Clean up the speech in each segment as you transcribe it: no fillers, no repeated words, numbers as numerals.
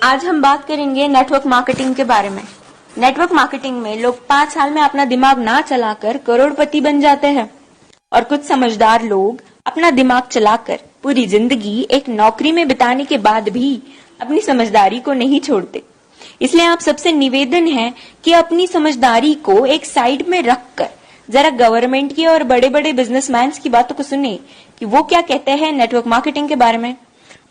आज हम बात करेंगे नेटवर्क मार्केटिंग के बारे में। नेटवर्क मार्केटिंग में लोग 5 साल में अपना दिमाग ना चलाकर करोड़पति बन जाते हैं और कुछ समझदार लोग अपना दिमाग चलाकर पूरी जिंदगी एक नौकरी में बिताने के बाद भी अपनी समझदारी को नहीं छोड़ते। इसलिए आप सबसे निवेदन है कि अपनी समझदारी को एक साइड में रखकर जरा गवर्नमेंट की और बड़े बड़े बिजनेसमैन की बातों को सुने कि वो क्या कहते हैं नेटवर्क मार्केटिंग के बारे में।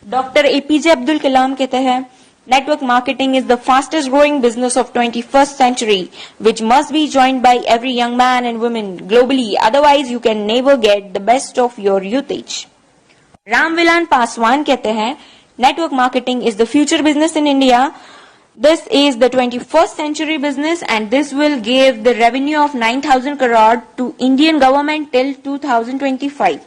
डॉक्टर एपीजे अब्दुल कलाम कहते हैं, network marketing is the fastest growing business of 21st century, which must be joined by every young man and woman globally, otherwise you can never get the best of your youthage. Ramvilas Paswan कहते हैं, network marketing is the future business in India. This is the 21st century business and this will give the revenue of 9,000 crore to Indian government till 2025.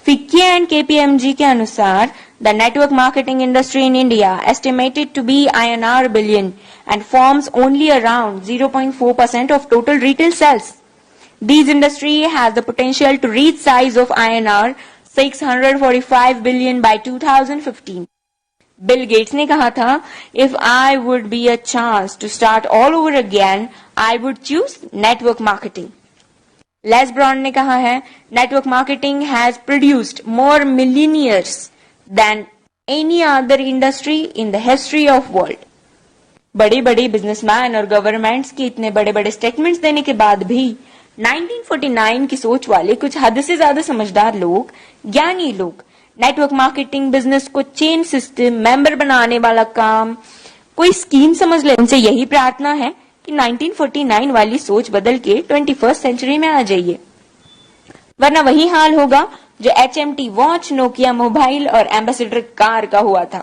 FICCI and KPMG के अनुसार the network marketing industry in India estimated to be INR billion and forms only around 0.4% of total retail sales. This industry has the potential to reach size of INR 645 billion by 2015. Bill Gates ने कहा था, if I would be a chance to start all over again, I would choose network marketing. Les Brown ने कहा है, network marketing has produced more millionaires than any other industry in the history of world. बड़े बड़े businessman और governments के इतने बड़े बड़े स्टेटमेंट्स देने के बाद भी 1949 की सोच वाले कुछ हद से ज्यादा समझदार लोग, ज्ञानी लोग नेटवर्क मार्केटिंग बिजनेस को चेन सिस्टम, मेंबर बनाने वाला काम, कोई स्कीम समझ ले। उनसे यही प्रार्थना है कि 1949 वाली सोच बदल के 21st सेंचुरी में आ जाइए, वरना वही हाल होगा जो HMT वॉच, नोकिया मोबाइल और एम्बेसडर कार का हुआ था।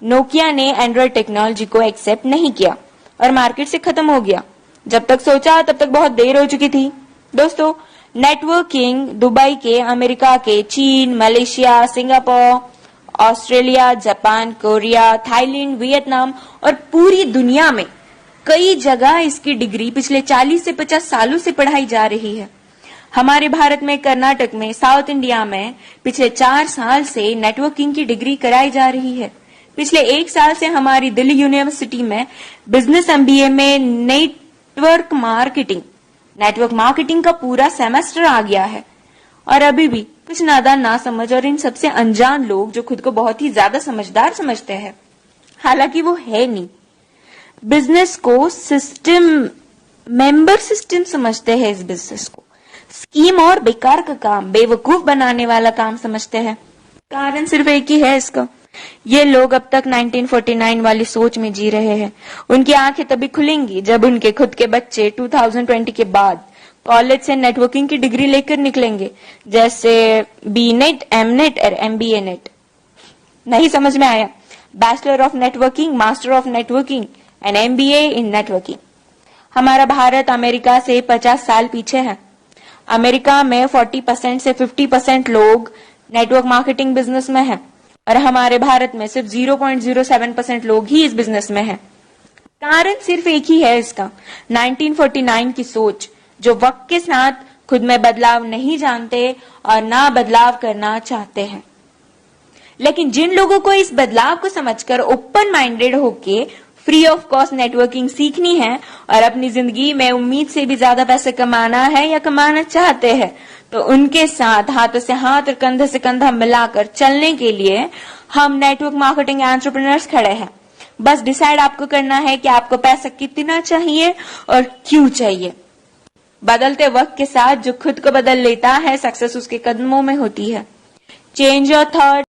नोकिया ने एंड्रॉइड टेक्नोलॉजी को एक्सेप्ट नहीं किया और मार्केट से खत्म हो गया। जब तक सोचा तब तक बहुत देर हो चुकी थी। दोस्तों, नेटवर्किंग दुबई के, अमेरिका के, चीन, Malaysia, Singapore, Australia, Japan, Korea, Thailand, Vietnam और पूरी दुनिया में कई जगह इसकी डिग्री पिछले 40 से 50 सालों से पढ़ाई जा रही है। हमारे भारत में, कर्नाटक में, साउथ इंडिया में पिछले 4 साल से नेटवर्किंग की डिग्री कराई जा रही है। पिछले 1 साल से हमारी दिल्ली यूनिवर्सिटी में बिजनेस MBA में नेटवर्क मार्केटिंग का पूरा सेमेस्टर आ गया है। और अभी भी कुछ नादान, ना समझ और इन सबसे अनजान लोग जो खुद को बहुत ही ज्यादा समझदार समझते हैं, हालांकि वो है नहीं, बिजनेस को सिस्टम, मेंबर सिस्टम समझते हैं। इस बिजनेस को स्कीम और बेकार का काम, बेवकूफ बनाने वाला काम समझते हैं। कारण सिर्फ एक ही है इसका, ये लोग अब तक 1949 वाली सोच में जी रहे हैं। उनकी आंखें तभी खुलेंगी जब उनके खुद के बच्चे 2020 के बाद कॉलेज से नेटवर्किंग की डिग्री लेकर निकलेंगे, जैसे BNet, MNet और MBA नेट। नहीं समझ में आया? Bachelor of networking, master of networking and MBA in networking. हमारा भारत अमेरिका से 50 साल पीछे है। अमेरिका में 40% से 50% लोग नेटवर्क मार्केटिंग बिजनेस में हैं और हमारे भारत में सिर्फ 0.07% लोग ही इस बिजनेस में हैं। कारण सिर्फ एक ही है इसका, 1949 की सोच, जो वक्त के साथ खुद में बदलाव नहीं जानते और ना बदलाव करना चाहते हैं। लेकिन जिन लोगों को इस बदलाव को समझकर ओपन माइंडेड होके फ्री ऑफ कॉस्ट नेटवर्किंग सीखनी है और अपनी जिंदगी में उम्मीद से भी ज्यादा पैसे कमाना है या कमाना चाहते हैं, तो उनके साथ हाथों से हाथ और कंधे से कंधा मिलाकर चलने के लिए हम नेटवर्क मार्केटिंग एंटरप्रेन्योर्स खड़े हैं। बस डिसाइड आपको करना है कि आपको पैसा कितना चाहिए और क्यों चाहिए। बदलते वक्त के साथ जो खुद को बदल लेता है, सक्सेस उसके कदमों में होती है। Change your thought,